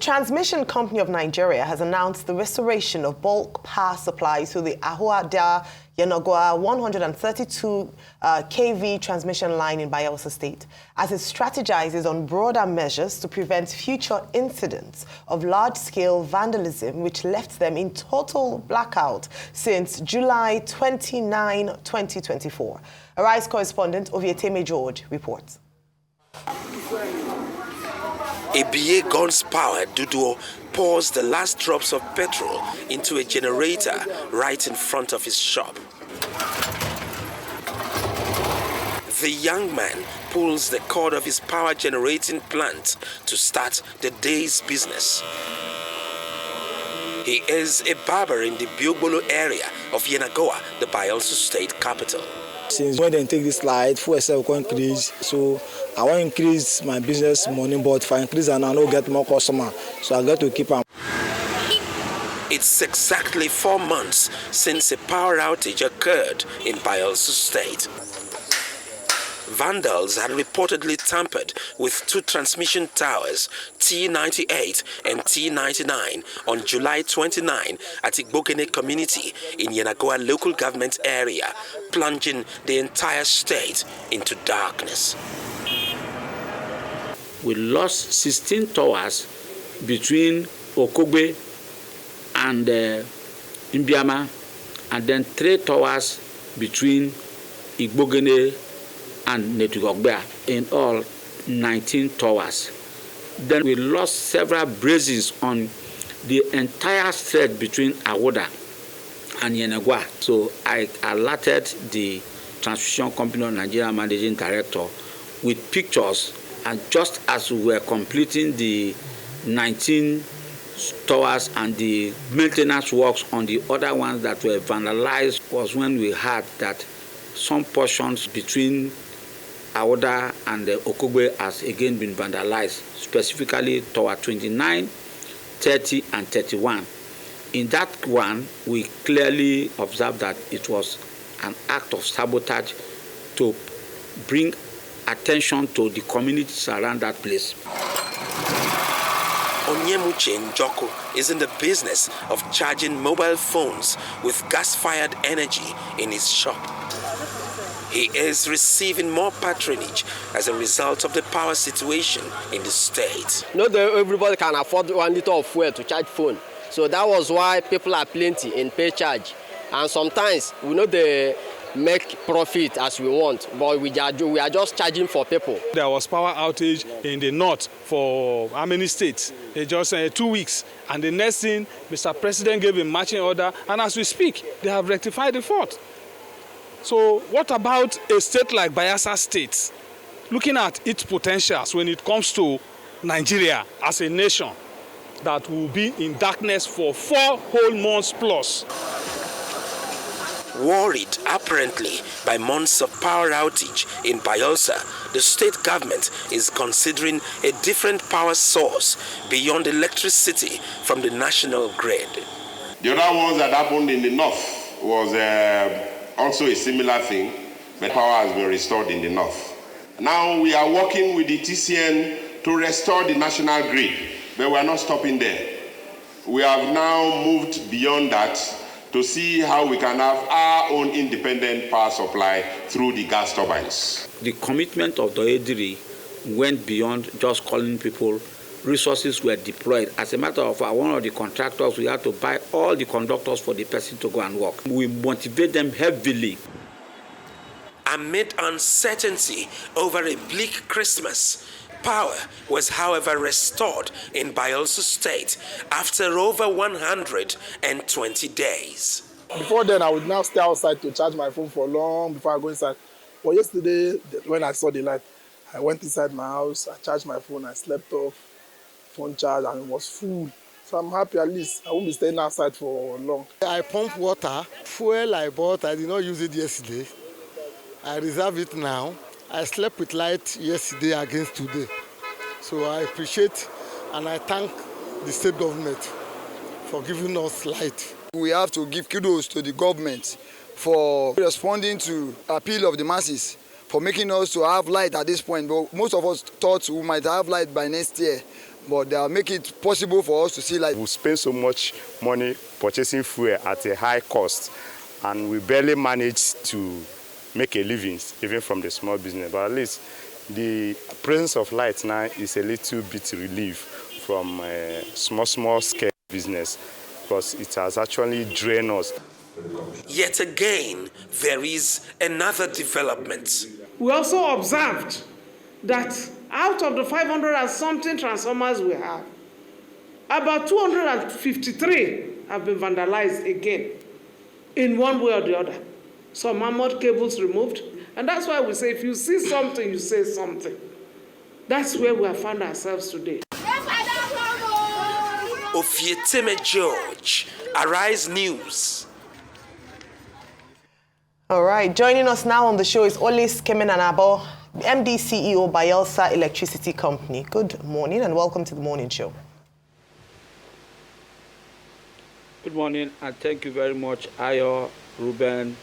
Transmission Company of Nigeria has announced the restoration of bulk power supply to the Ahuada Yenagoa 132 kV transmission line in Bayelsa State, as it strategizes on broader measures to prevent future incidents of large-scale vandalism, which left them in total blackout since July 29, 2024. Arise correspondent Ovieteme George reports. A BA guns-powered Duduo pours the last drops of petrol into a generator right in front of his shop. The young man pulls the cord of his power-generating plant to start the day's business. He is a barber in the Biogbolo area of Yenagoa, the Bayelsa state capital. Since when they take this light, fuel itself will increase. So I want to increase my business money, but if I increase and I don't get more customer, so I got to keep on. It's exactly 4 months since a power outage occurred in Bayelsa state. Vandals had reportedly tampered with 2 transmission towers, T98 and T99, on July 29 at Igbogene community in Yenagoa local government area, plunging the entire state into darkness. We lost 16 towers between Okogbe and Imbiama, and then 3 towers between Igbogene and Netugogbea, in all 19 towers. Then we lost several braziers on the entire stretch between Awoda and Yenagoa. So I alerted the Transmission Company of Nigeria Managing Director with pictures, and just as we were completing the 19 towers and the maintenance works on the other ones that were vandalized, was when we heard that some portions between Awoda and the Okogbe has again been vandalized, specifically Tower 29, 30, and 31. In that one, we clearly observed that it was an act of sabotage to bring attention to the communities around that place. Onyemuche Njoko is in the business of charging mobile phones with gas-fired energy in his shop. He is receiving more patronage as a result of the power situation in the state. Not everybody can afford 1 liter of fuel to charge phone. So that was why people are plenty in pay charge. And sometimes we know they make profit as we want, but we are just charging for people. There was power outage in the north for how many states? Just 2 weeks. And the next thing, Mr. President gave a marching order, and as we speak, they have rectified the fault. So what about a state like Bayelsa State, looking at its potentials when it comes to Nigeria as a nation that will be in darkness for 4 whole months plus? Worried apparently by months of power outage in Bayelsa, the state government is considering a different power source beyond electricity from the national grid. The other ones that happened in the north was also a similar thing, but power has been restored in the north. Now we are working with the TCN to restore the national grid, but we are not stopping there. We have now moved beyond that to see how we can have our own independent power supply through the gas turbines. The commitment of the Ediri went beyond just calling people. Resources were deployed. As a matter of fact, one of the contractors, we had to buy all the conductors for the person to go and work. We motivate them heavily. Amid uncertainty over a bleak Christmas, power was, however, restored in Bayelsa State after over 120 days. Before then, I would now stay outside to charge my phone for long before I go inside. But yesterday, when I saw the light, I went inside my house, I charged my phone, I slept off, phone charge, and it was full. So I'm happy at least I won't be staying outside for long. I pump water, fuel I bought, I did not use it yesterday. I reserve it now. I slept with light yesterday against today. So I appreciate and I thank the state government for giving us light. We have to give kudos to the government for responding to appeal of the masses, for making us to have light at this point. But most of us thought we might have light by next year. but they will make it possible for us to see light. We spend so much money purchasing fuel at a high cost, and we barely manage to make a living, even from the small business. But at least the presence of light now is a little bit relief from small scale business, because it has actually drained us. Yet again, there is another development. We also observed that out of the 500 and something transformers we have, about 253 have been vandalized again, in one way or the other. Some armored cables removed. And that's why we say, if you see something, you say something. That's where we have found ourselves today. Ofieteme George, Arise News. All right, joining us now on the show is Olice Kemananabo, MD CEO, Bayelsa Electricity Company. Good morning and welcome to the morning show. Good morning, and thank you very much, Ayo, Ruben,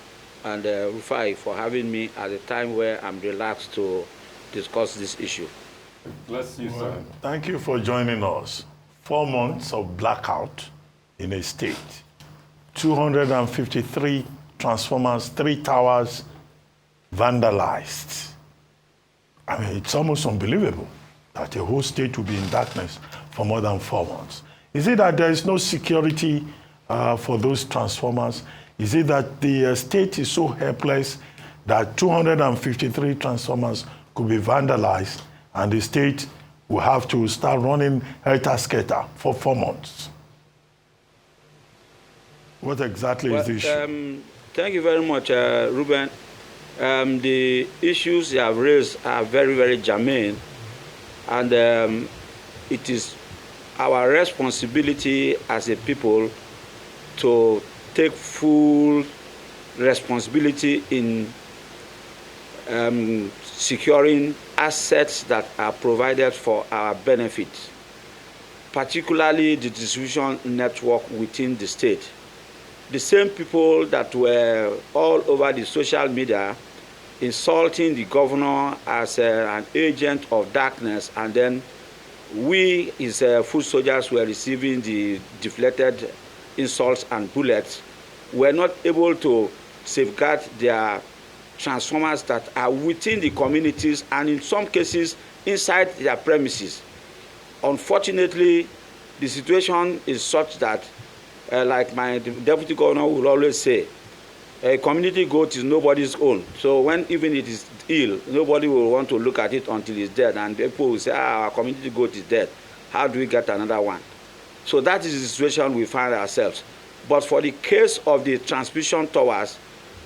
and Rufai, for having me at a time where I'm relaxed to discuss this issue. Bless you, sir. Thank you for joining us. 4 months of blackout in a state, 253 transformers, 3 towers vandalized. I mean, it's almost unbelievable that a whole state will be in darkness for more than 4 months. Is it that there is no security for those transformers? Is it that the state is so helpless that 253 transformers could be vandalized and the state will have to start running helter-skelter for 4 months? What exactly is the issue? Thank you very much, Ruben. The issues you have raised are very, very germane, and it is our responsibility as a people to take full responsibility in securing assets that are provided for our benefit, particularly the distribution network within the state. The same people that were all over the social media insulting the governor as an agent of darkness, and then we, his foot soldiers, were receiving the deflected insults and bullets, were not able to safeguard their transformers that are within the communities and in some cases inside their premises. Unfortunately, the situation is such that, like my deputy governor will always say, a community goat is nobody's own. So when even it is ill, nobody will want to look at it until it's dead, and people will say, our community goat is dead. How do we get another one? So that is the situation we find ourselves. But for the case of the transmission towers,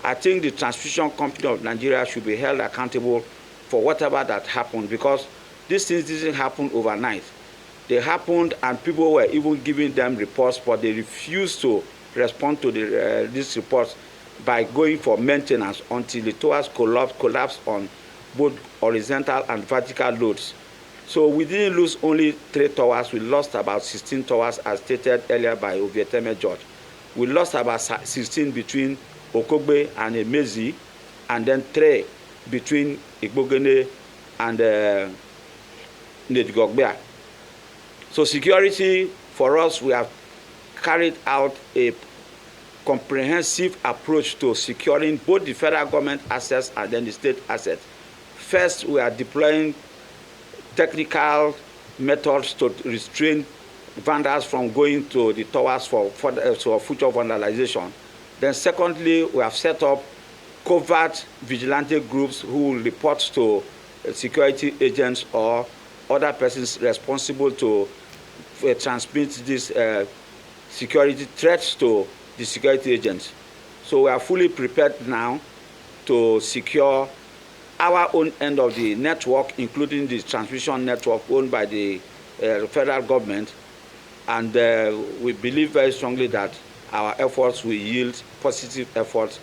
I think the Transmission Company of Nigeria should be held accountable for whatever that happened, because these things didn't happen overnight. They happened and people were even giving them reports, but they refused to respond to these reports by going for maintenance until the towers collapsed on both horizontal and vertical loads. So we didn't lose only 3 towers, we lost about 16 towers as stated earlier by Ofieteme George. We lost about 16 between Okogbe and Emezi, and then 3 between Igbogene and Nedgogbea. So security, for us, we have carried out a comprehensive approach to securing both the federal government assets and then the state assets. First, we are deploying technical methods to restrain vandals from going to the towers for future vandalization. Then secondly, we have set up covert vigilante groups who will report to security agents or other persons responsible to transmit these security threats to the security agents. So we are fully prepared now to secure our own end of the network, including the transmission network owned by the federal government. And we believe very strongly that our efforts will yield positive efforts,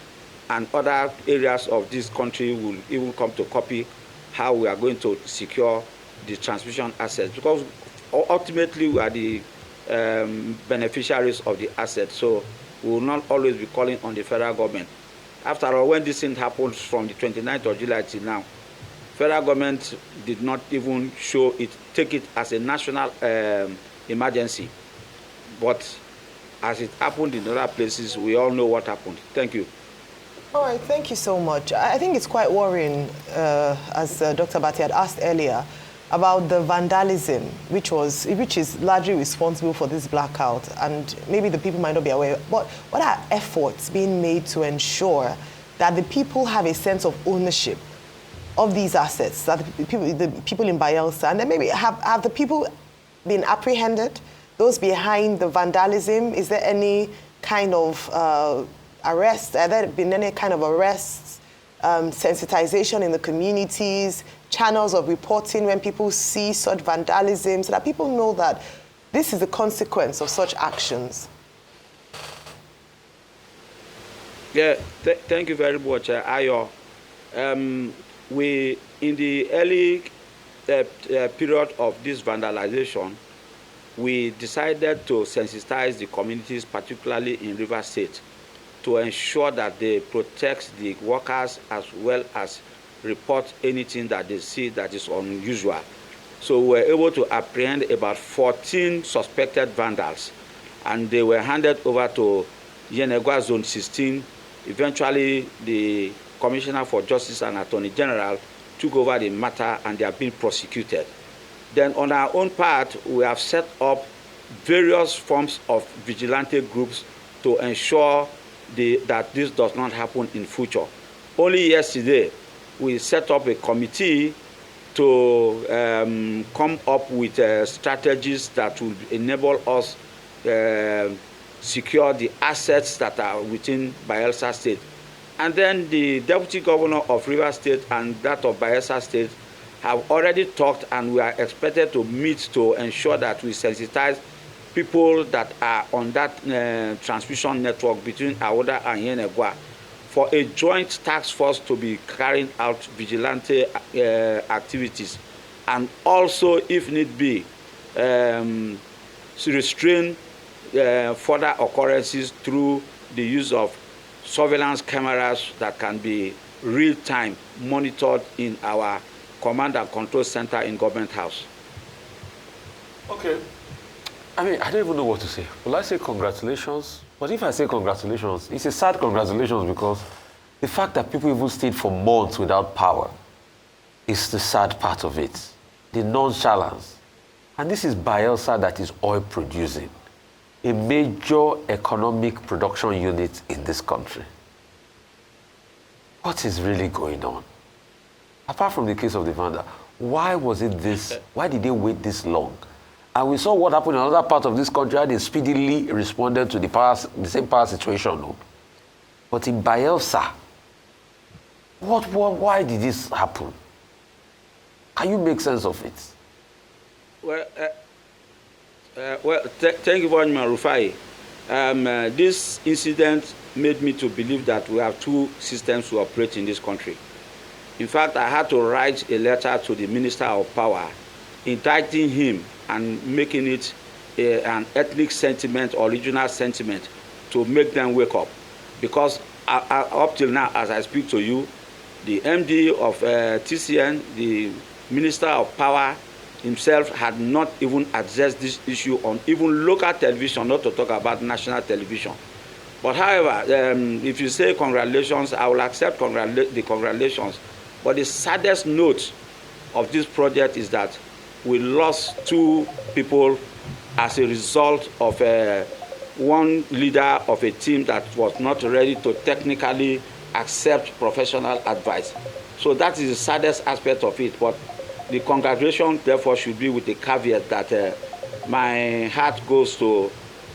and other areas of this country will even come to copy how we are going to secure the transmission assets, because ultimately we are the beneficiaries of the assets. So we will not always be calling on the federal government. After all, when this thing happens from the 29th of July till now, federal government did not even take it as a national emergency. But as it happened in other places, we all know what happened. Thank you. All right, thank you so much. I think it's quite worrying, as Dr. Bati had asked earlier, about the vandalism, which is largely responsible for this blackout, and maybe the people might not be aware. But what are efforts being made to ensure that the people have a sense of ownership of these assets, that the people in Bayelsa, and then maybe have the people been apprehended, those behind the vandalism? Is there any kind of arrest? Have there been any kind of arrests, sensitization in the communities, channels of reporting when people see such vandalism, so that people know that this is the consequence of such actions? Yeah, thank you very much, Ayo. We, in the early period of this vandalization, we decided to sensitize the communities, particularly in Rivers State, to ensure that they protect the workers as well as report anything that they see that is unusual. So we were able to apprehend about 14 suspected vandals, and they were handed over to Yenegua Zone 16. Eventually, the Commissioner for Justice and Attorney General took over the matter, and they are being prosecuted. Then on our own part, we have set up various forms of vigilante groups to ensure that this does not happen in future. Only yesterday, we set up a committee to come up with strategies that will enable us secure the assets that are within Bayelsa State. And then the Deputy Governor of Rivers State and that of Bayelsa State have already talked, and we are expected to meet to ensure that we sensitize people that are on that transmission network between Aoda and Yenegua for a joint task force to be carrying out vigilante activities, and also, if need be, to restrain further occurrences through the use of surveillance cameras that can be real-time monitored in our command and control center in Government House. Okay. I mean, I don't even know what to say. Will I say congratulations? But if I say congratulations, it's a sad congratulations, because the fact that people even stayed for months without power is the sad part of it. The nonchalance. And this is Bayelsa that is oil producing, a major economic production unit in this country. What is really going on? Apart from the case of the Vanda, why was it this? Why did they wait this long? And we saw what happened in another part of this country, how they speedily responded to the same power situation. No? But in Bayelsa, why did this happen? Can you make sense of it? Well, thank you very much, Rufai. This incident made me to believe that we have two systems to operate in this country. In fact, I had to write a letter to the Minister of Power, indicting him and making it an ethnic sentiment or regional sentiment to make them wake up. Because up till now, as I speak to you, the MD of TCN, the Minister of Power himself, had not even addressed this issue on even local television, not to talk about national television. But however, if you say congratulations, I will accept the congratulations. But the saddest note of this project is that we lost two people as a result of one leader of a team that was not ready to technically accept professional advice. So that is the saddest aspect of it. But the congratulations, therefore, should be with the caveat that my heart goes to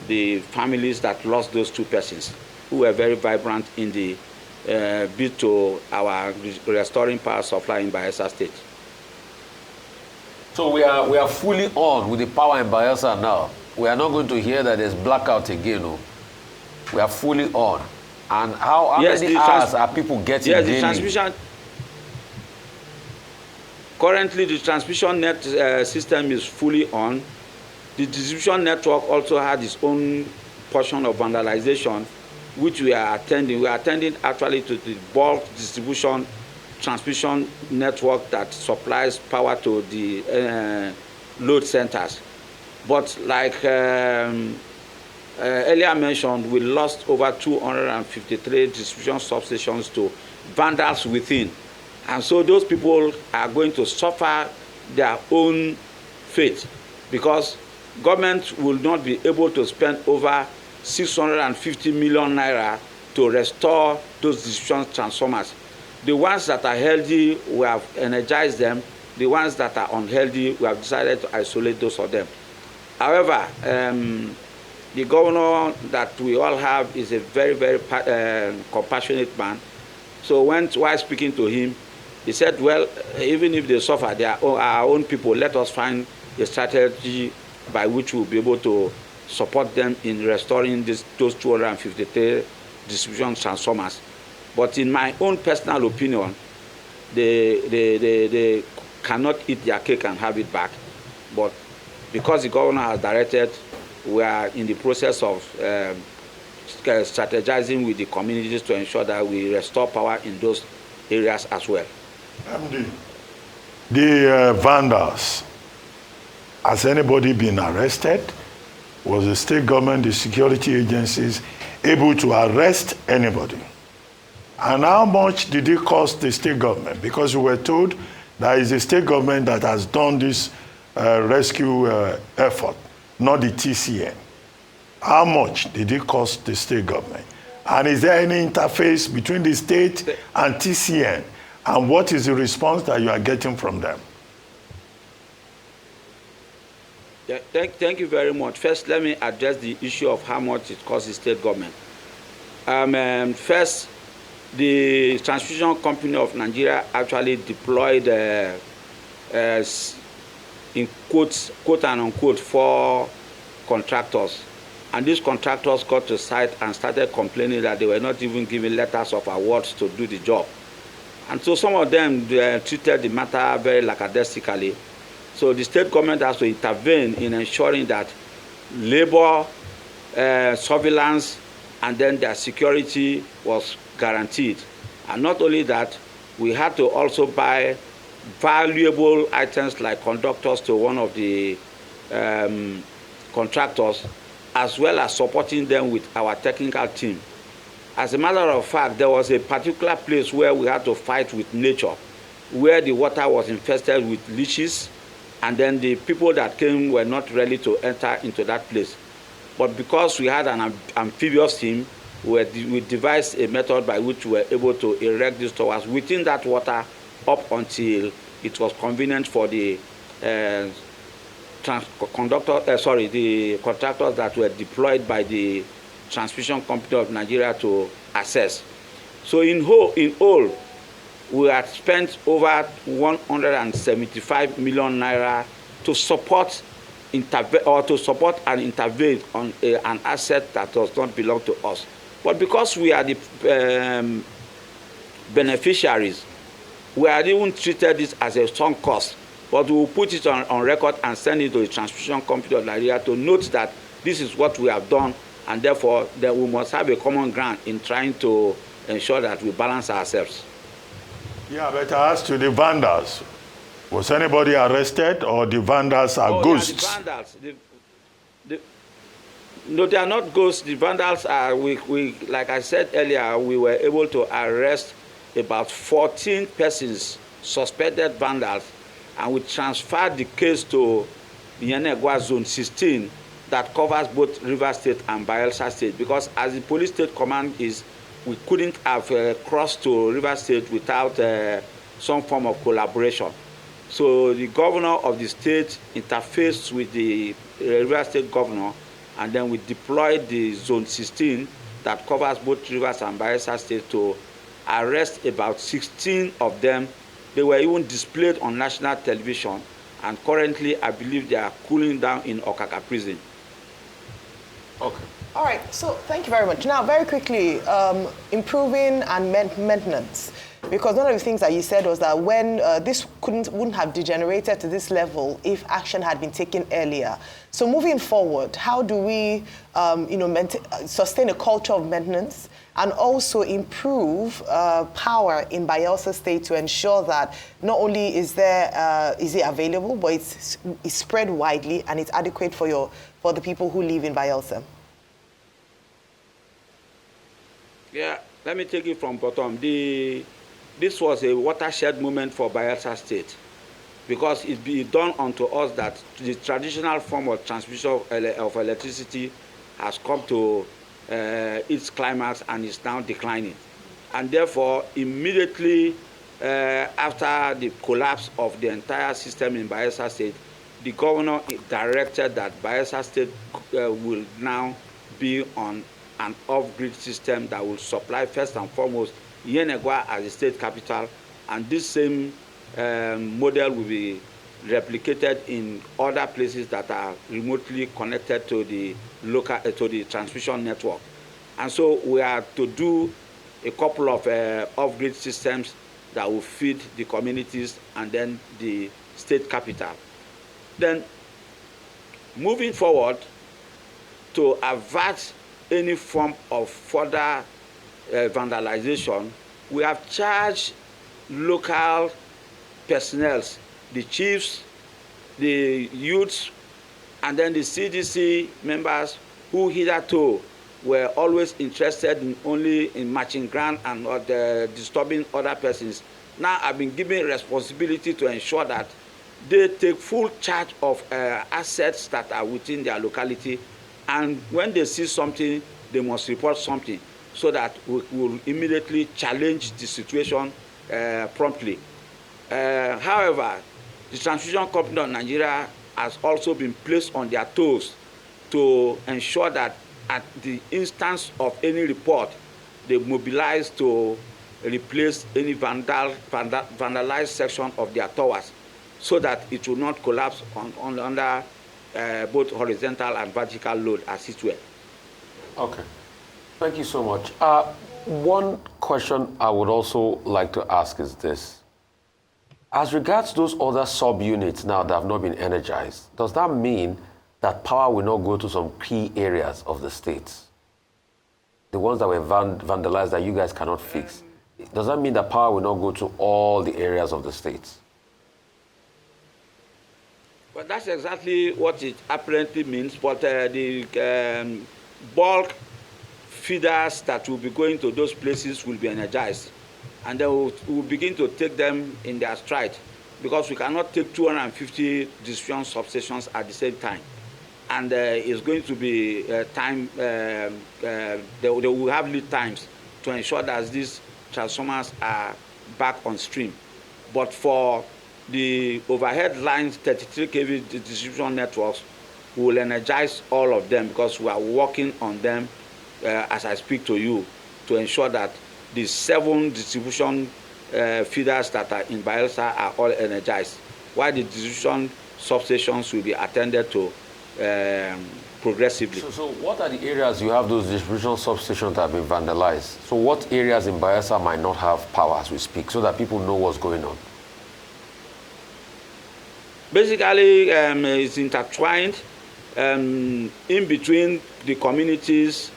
the families that lost those two persons, who were very vibrant in the bid to our restoring power supply in Bayelsa State. So we are fully on with the power in Bayelsa now. We are not going to hear that there's blackout again. No? We are fully on. And how many hours are people getting daily? The transmission. Currently, the transmission net system is fully on. The distribution network also had its own portion of vandalization, which we are attending. We are attending actually to the bulk distribution transmission network that supplies power to the load centers. But like earlier mentioned, we lost over 253 distribution substations to vandals within. And so those people are going to suffer their own fate, because government will not be able to spend over 650 million naira to restore those distribution transformers. The ones that are healthy, we have energized them. The ones that are unhealthy, we have decided to isolate those of them. However, the governor that we all have is a very, very compassionate man. So while speaking to him, he said, well, even if they suffer, they are our own people. Let us find a strategy by which we'll be able to support them in restoring those 253 distribution transformers. But in my own personal opinion, they cannot eat their cake and have it back. But because the governor has directed, we are in the process of strategizing with the communities to ensure that we restore power in those areas as well. The vandals, has anybody been arrested? Was the state government, the security agencies able to arrest anybody? And how much did it cost the state government? Because we were told that it's the state government that has done this rescue effort, not the TCN. How much did it cost the state government? And is there any interface between the state and TCN? And what is the response that you are getting from them? Yeah, thank you very much. First, let me address the issue of how much it costs the state government. First, the Transmission Company of Nigeria actually deployed, in quotes, quote and unquote, 4 contractors. And these contractors got to site and started complaining that they were not even given letters of awards to do the job. And so some of them treated the matter very lackadaisically. So the state government has to intervene in ensuring that labor, surveillance, and then their security was guaranteed. And not only that, we had to also buy valuable items like conductors to one of the contractors, as well as supporting them with our technical team. As a matter of fact, there was a particular place where we had to fight with nature, where the water was infested with leeches, and then the people that came were not ready to enter into that place. But because we had an amphibious team, we devised a method by which we were able to erect these towers within that water up until it was convenient for the the contractors that were deployed by the Transmission Company of Nigeria to assess. So in all, we had spent over 175 million naira to support and intervene on an asset that does not belong to us. But because we are the beneficiaries, we are even treated this as a sunk cost. But we will put it on record and send it to the Transmission Company of Nigeria to note that this is what we have done, and therefore that we must have a common ground in trying to ensure that we balance ourselves. Yeah, but as to the vandals, was anybody arrested, or the vandals are ghosts? Yeah, the vandals. No, they are not ghosts. The vandals are, like I said earlier, we were able to arrest about 14 persons, suspected vandals, and we transferred the case to the Yenegua Zone 16 that covers both River State and Bayelsa State, because as the police state command is, we couldn't have crossed to River State without some form of collaboration. So the governor of the state interfaced with the River State governor, and then we deployed the Zone 16 that covers both Rivers and Bayelsa State to arrest about 16 of them. They were even displayed on national television, and currently I believe they are cooling down in Okaka prison. Okay. All right, so thank you very much. Now, very quickly, improving and maintenance. Because one of the things that you said was that when this wouldn't have degenerated to this level if action had been taken earlier. So moving forward, how do we sustain a culture of maintenance and also improve power in Bayelsa State to ensure that not only is it available, but it's spread widely and it's adequate for the people who live in Bayelsa? Yeah, let me take it from bottom. This was a watershed moment for Bayelsa State, because it be done unto us that the traditional form of transmission of electricity has come to its climax and is now declining. And therefore, immediately after the collapse of the entire system in Bayelsa State, the governor directed that Bayelsa State will now be on an off-grid system that will supply first and foremost Yenagoa as the state capital, and this same model will be replicated in other places that are remotely connected to the transmission network. And so we are to do a couple of off-grid systems that will feed the communities and then the state capital. Then moving forward, to avert any form of further vandalization, we have charged local personnel, the chiefs, the youths, and then the CDC members who hitherto were always interested only in matching ground and not disturbing other persons. Now I've been given responsibility to ensure that they take full charge of assets that are within their locality, and when they see something, they must report something, so that we will immediately challenge the situation promptly. However, the Transmission Company of Nigeria has also been placed on their toes to ensure that at the instance of any report, they mobilize to replace any vandalized section of their towers, so that it will not collapse under both horizontal and vertical load as it were. Okay. Thank you so much. One question I would also like to ask is this. As regards those other sub-units now that have not been energized, does that mean that power will not go to some key areas of the states? The ones that were vandalized that you guys cannot fix. Does that mean that power will not go to all the areas of the states? Well, that's exactly what it apparently means, but the bulk feeders that will be going to those places will be energized, and then we'll begin to take them in their stride, because we cannot take 250 distribution substations at the same time, and it's going to be time. They will have lead times to ensure that these transformers are back on stream. But for the overhead lines, 33 kV distribution networks, we will energize all of them, because we are working on them as I speak to you, to ensure that the 7 distribution feeders that are in Bayelsa are all energized, while the distribution substations will be attended to progressively. So what are the areas you have those distribution substations that have been vandalized? So what areas in Bayelsa might not have power as we speak, so that people know what's going on? Basically, it's intertwined. In between the communities,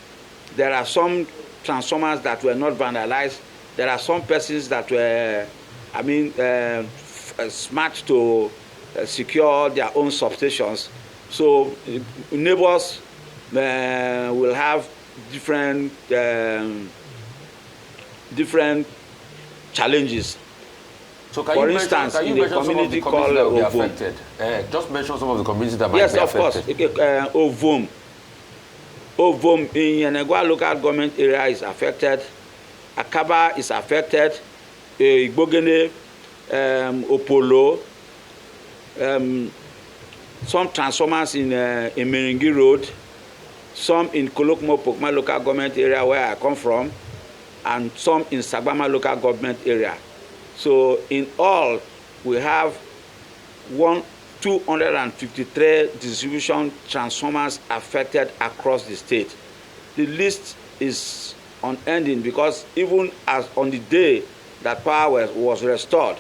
there are some transformers that were not vandalized. There are some persons that were, smart to secure their own substations. So neighbors will have different challenges. So for instance, in the community called Ovum. Just mention some of the communities that might be affected. Yes, of course. Ovum in Yenagoa local government area is affected. Akaba is affected. Igbogene, Opolo, some transformers in Meringi Road, some in Kolokmo-Pokma local government area where I come from, and some in Sagbama local government area. So in all, we have 253 distribution transformers affected across the state. The list is unending, because even as on the day that power was restored,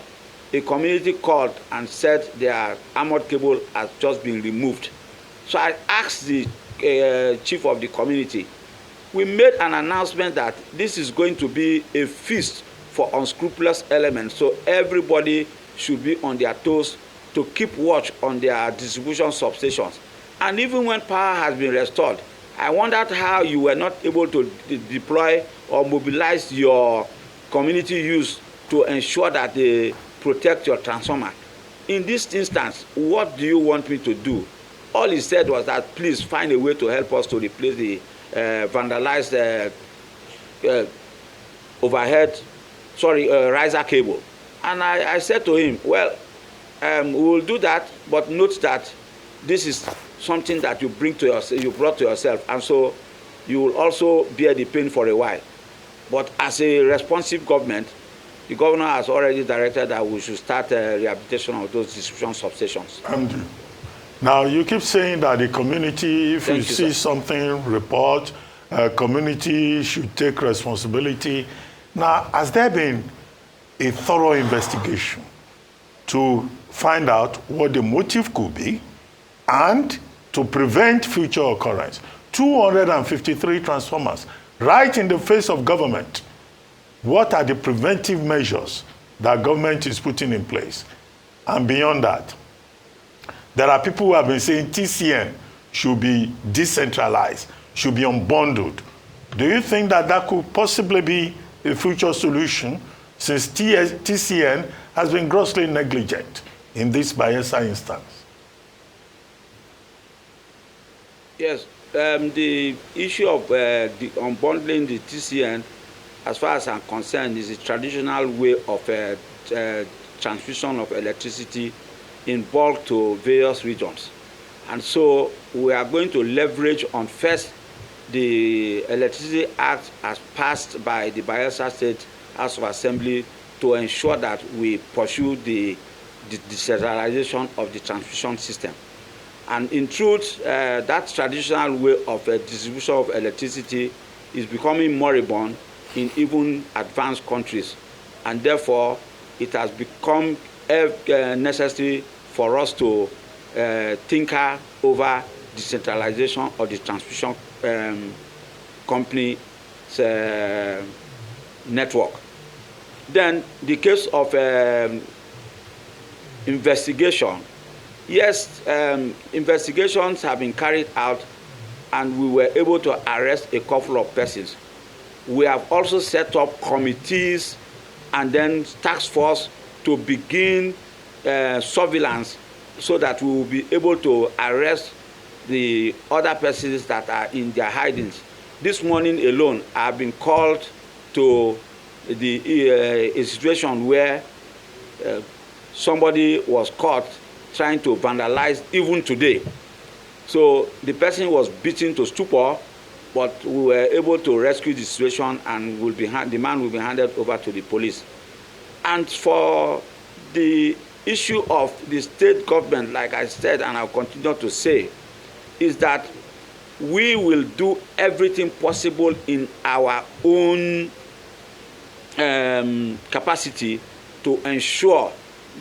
a community called and said their armored cable has just been removed. So I asked the chief of the community we made an announcement that this is going to be a feast for unscrupulous elements. So everybody should be on their toes to keep watch on their distribution substations. And even when power has been restored, I wondered how you were not able to deploy or mobilize your community youth to ensure that they protect your transformer. In this instance, what do you want me to do? All he said was that please find a way to help us to replace the vandalized riser cable. And I said to him, well, we will do that, but note that this is something that you brought to yourself, and so you will also bear the pain for a while. But as a responsive government, the governor has already directed that we should start rehabilitation of those distribution substations. Andrew, now you keep saying that the community, if you see something, report, community should take responsibility. Now, has there been a thorough investigation to find out what the motive could be and to prevent future occurrence? 253 transformers right in the face of government. What are the preventive measures that government is putting in place? And beyond that, there are people who have been saying TCN should be decentralized, should be unbundled. Do you think that that could possibly be a future solution, since TCN has been grossly negligent in this Bayelsa instance? Yes, the issue of unbundling the TCN, as far as I'm concerned, is a traditional way of transmission of electricity in bulk to various regions. And so we are going to leverage on first the Electricity Act as passed by the Bayelsa State House of Assembly to ensure that we pursue the decentralization of the transmission system. And in truth, that traditional way of distribution of electricity is becoming moribund in even advanced countries. And therefore, it has become necessary for us to tinker over decentralization of the transmission company's network. Then the case of investigation. Yes, investigations have been carried out and we were able to arrest a couple of persons. We have also set up committees and then task force to begin surveillance so that we will be able to arrest the other persons that are in their hidings. This morning alone, I have been called to a situation where somebody was caught trying to vandalize even today. So the person was beaten to stupor, but we were able to rescue the situation and the man will be handed over to the police. And for the issue of the state government, like I said, and I'll continue to say, is that we will do everything possible in our own capacity to ensure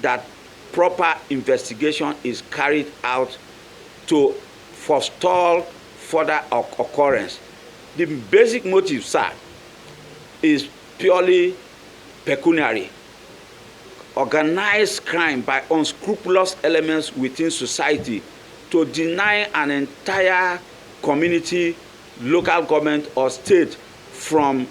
that proper investigation is carried out to forestall further occurrence. The basic motive, sir, is purely pecuniary. Organized crime by unscrupulous elements within society to deny an entire community, local government or state from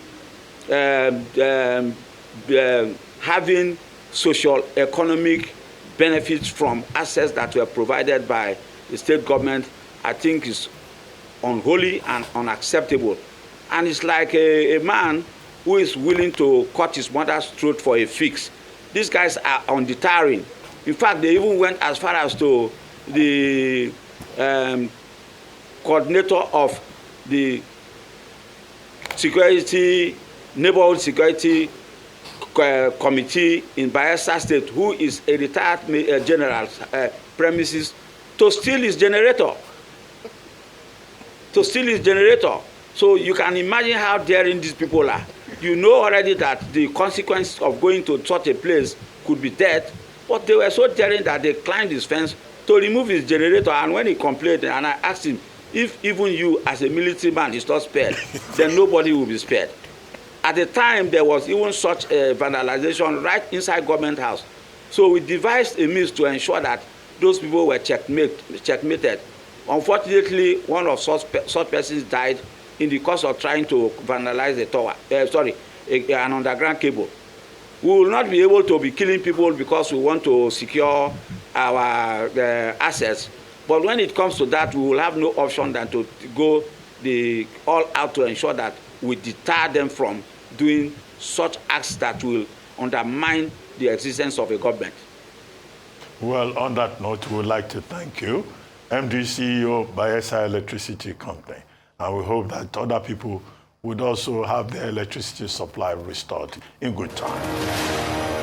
having social economic benefits from assets that were provided by the state government, I think is unholy and unacceptable. And it's like a man who is willing to cut his mother's throat for a fix. These guys are undeterring. In fact, they even went as far as to the coordinator of the neighborhood security committee in Bayelsa State, who is a retired general premises, to steal his generator. So you can imagine how daring these people are. You know already that the consequence of going to such a place could be death, but they were so daring that they climbed his fence to remove his generator. And when he complained, and I asked him, if even you as a military man is not spared, then nobody will be spared. At the time, there was even such a vandalization right inside government house. So we devised a means to ensure that those people were checkmated. Unfortunately, one of such persons died in the course of trying to vandalize the tower, an underground cable. We will not be able to be killing people because we want to secure our assets. But when it comes to that, we will have no option than to go all out to ensure that we deter them from doing such acts that will undermine the existence of a government. Well, on that note, we would like to thank you, MD CEO, Bayelsa Electricity Company. And we hope that other people would also have their electricity supply restored in good time.